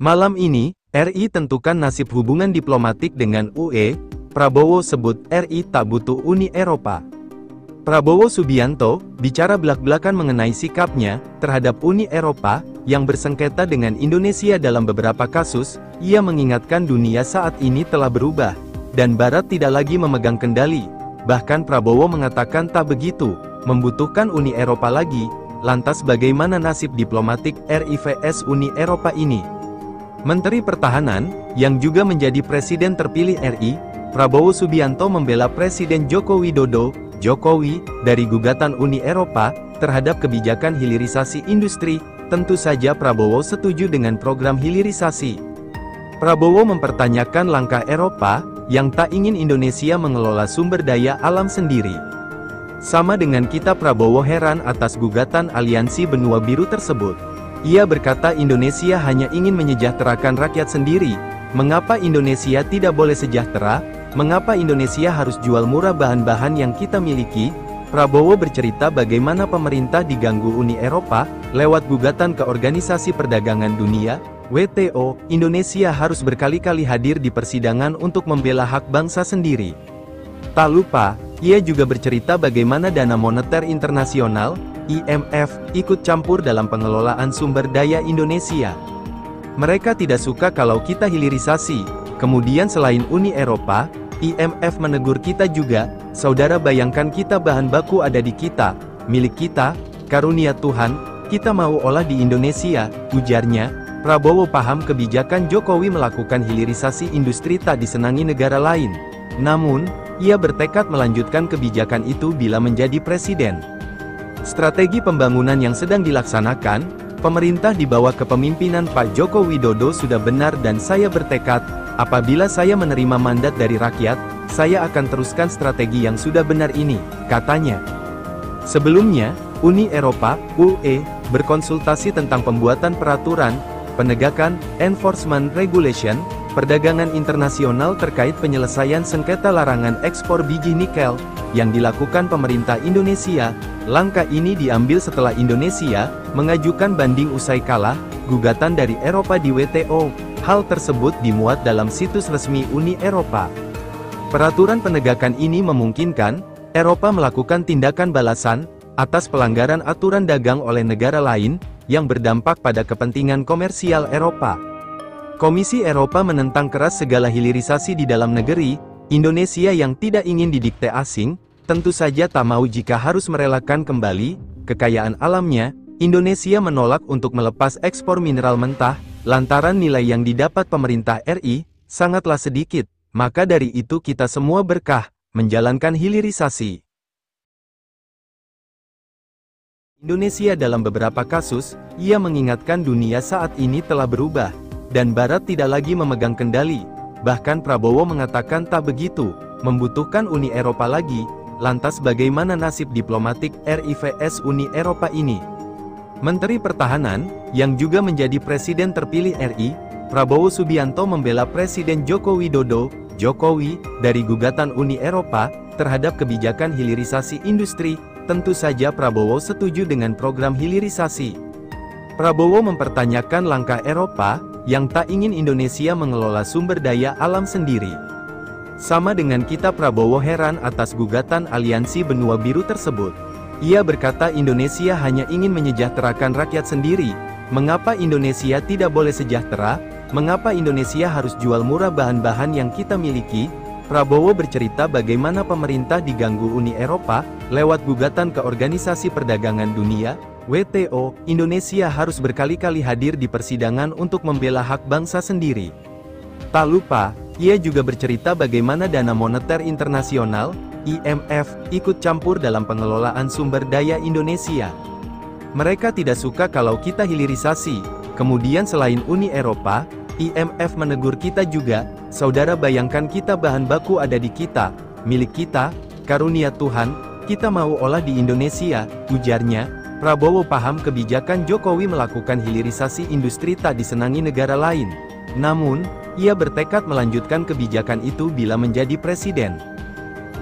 Malam ini, RI tentukan nasib hubungan diplomatik dengan UE, Prabowo sebut RI tak butuh Uni Eropa. Prabowo Subianto, bicara belak-belakan mengenai sikapnya terhadap Uni Eropa, yang bersengketa dengan Indonesia dalam beberapa kasus. Ia mengingatkan dunia saat ini telah berubah, dan Barat tidak lagi memegang kendali. Bahkan Prabowo mengatakan tak begitu, membutuhkan Uni Eropa lagi. Lantas bagaimana nasib diplomatik RI vs Uni Eropa ini? Menteri Pertahanan, yang juga menjadi Presiden terpilih RI, Prabowo Subianto membela Presiden Joko Widodo, Jokowi, dari gugatan Uni Eropa, terhadap kebijakan hilirisasi industri. Tentu saja Prabowo setuju dengan program hilirisasi. Prabowo mempertanyakan langkah Eropa, yang tak ingin Indonesia mengelola sumber daya alam sendiri. Sama dengan kita, Prabowo heran atas gugatan aliansi benua biru tersebut. Ia berkata Indonesia hanya ingin menyejahterakan rakyat sendiri. Mengapa Indonesia tidak boleh sejahtera? Mengapa Indonesia harus jual murah bahan-bahan yang kita miliki? Prabowo bercerita bagaimana pemerintah diganggu Uni Eropa, lewat gugatan ke Organisasi Perdagangan Dunia, WTO. Indonesia harus berkali-kali hadir di persidangan untuk membela hak bangsa sendiri. Tak lupa, ia juga bercerita bagaimana Dana Moneter Internasional, IMF, ikut campur dalam pengelolaan sumber daya Indonesia. Mereka tidak suka kalau kita hilirisasi. Kemudian selain Uni Eropa, IMF menegur kita juga. Saudara, bayangkan kita bahan baku ada di kita, milik kita, karunia Tuhan, kita mau olah di Indonesia, ujarnya. Prabowo paham kebijakan Jokowi melakukan hilirisasi industri tak disenangi negara lain. Namun, ia bertekad melanjutkan kebijakan itu bila menjadi presiden. Strategi pembangunan yang sedang dilaksanakan, pemerintah di bawah kepemimpinan Pak Joko Widodo sudah benar dan saya bertekad, apabila saya menerima mandat dari rakyat, saya akan teruskan strategi yang sudah benar ini, katanya. Sebelumnya, Uni Eropa, UE, berkonsultasi tentang pembuatan peraturan, penegakan, enforcement regulation, perdagangan internasional terkait penyelesaian sengketa larangan ekspor biji nikel, yang dilakukan pemerintah Indonesia. Langkah ini diambil setelah Indonesia mengajukan banding usai kalah gugatan dari Eropa di WTO. Hal tersebut dimuat dalam situs resmi Uni Eropa. Peraturan penegakan ini memungkinkan Eropa melakukan tindakan balasan atas pelanggaran aturan dagang oleh negara lain yang berdampak pada kepentingan komersial Eropa. Komisi Eropa menentang keras segala hilirisasi di dalam negeri. Indonesia yang tidak ingin didikte asing, tentu saja tak mau jika harus merelakan kembali kekayaan alamnya. Indonesia menolak untuk melepas ekspor mineral mentah, lantaran nilai yang didapat pemerintah RI sangatlah sedikit. Maka dari itu kita semua berkah menjalankan hilirisasi. Indonesia dalam beberapa kasus, ia mengingatkan dunia saat ini telah berubah, dan Barat tidak lagi memegang kendali. Bahkan Prabowo mengatakan tak begitu, membutuhkan Uni Eropa lagi. Lantas bagaimana nasib diplomatik RI vs Uni Eropa ini? Menteri Pertahanan, yang juga menjadi Presiden terpilih RI, Prabowo Subianto membela Presiden Joko Widodo, Jokowi, dari gugatan Uni Eropa, terhadap kebijakan hilirisasi industri. Tentu saja Prabowo setuju dengan program hilirisasi. Prabowo mempertanyakan langkah Eropa, yang tak ingin Indonesia mengelola sumber daya alam sendiri. Sama dengan kita, Prabowo heran atas gugatan aliansi benua biru tersebut. Ia berkata Indonesia hanya ingin menyejahterakan rakyat sendiri. Mengapa Indonesia tidak boleh sejahtera? Mengapa Indonesia harus jual murah bahan-bahan yang kita miliki? Prabowo bercerita bagaimana pemerintah diganggu Uni Eropa, lewat gugatan ke Organisasi Perdagangan Dunia, WTO. Indonesia harus berkali-kali hadir di persidangan untuk membela hak bangsa sendiri. Tak lupa, ia juga bercerita bagaimana Dana Moneter Internasional, IMF, ikut campur dalam pengelolaan sumber daya Indonesia. Mereka tidak suka kalau kita hilirisasi. Kemudian selain Uni Eropa, IMF menegur kita juga. Saudara, bayangkan kita bahan baku ada di kita, milik kita, karunia Tuhan, kita mau olah di Indonesia, ujarnya. Prabowo paham kebijakan Jokowi melakukan hilirisasi industri tak disenangi negara lain. Namun, ia bertekad melanjutkan kebijakan itu bila menjadi presiden.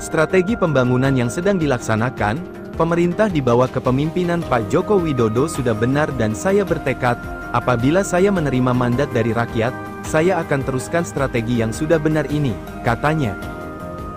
Strategi pembangunan yang sedang dilaksanakan, Pemerintah di bawah kepemimpinan Pak Joko Widodo sudah benar dan saya bertekad, apabila saya menerima mandat dari rakyat, saya akan teruskan strategi yang sudah benar ini, katanya.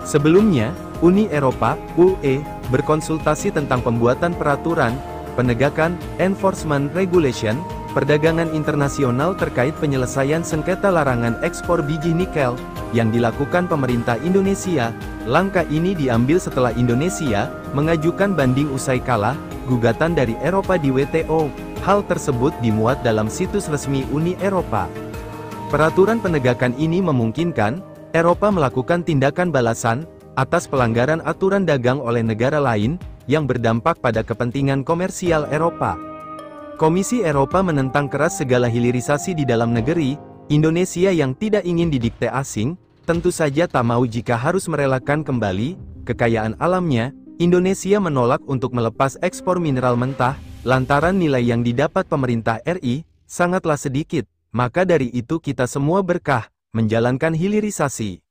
Sebelumnya, Uni Eropa, UE, berkonsultasi tentang pembuatan peraturan, penegakan, enforcement regulation, perdagangan internasional terkait penyelesaian sengketa larangan ekspor biji nikel, yang dilakukan pemerintah Indonesia. Langkah ini diambil setelah Indonesia mengajukan banding usai kalah gugatan dari Eropa di WTO. Hal tersebut dimuat dalam situs resmi Uni Eropa. Peraturan penegakan ini memungkinkan Eropa melakukan tindakan balasan atas pelanggaran aturan dagang oleh negara lain yang berdampak pada kepentingan komersial Eropa. Komisi Eropa menentang keras segala hilirisasi di dalam negeri. Indonesia yang tidak ingin didikte asing, tentu saja tak mau jika harus merelakan kembali kekayaan alamnya. Indonesia menolak untuk melepas ekspor mineral mentah, lantaran nilai yang didapat pemerintah RI sangatlah sedikit. Maka dari itu kita semua berkah menjalankan hilirisasi.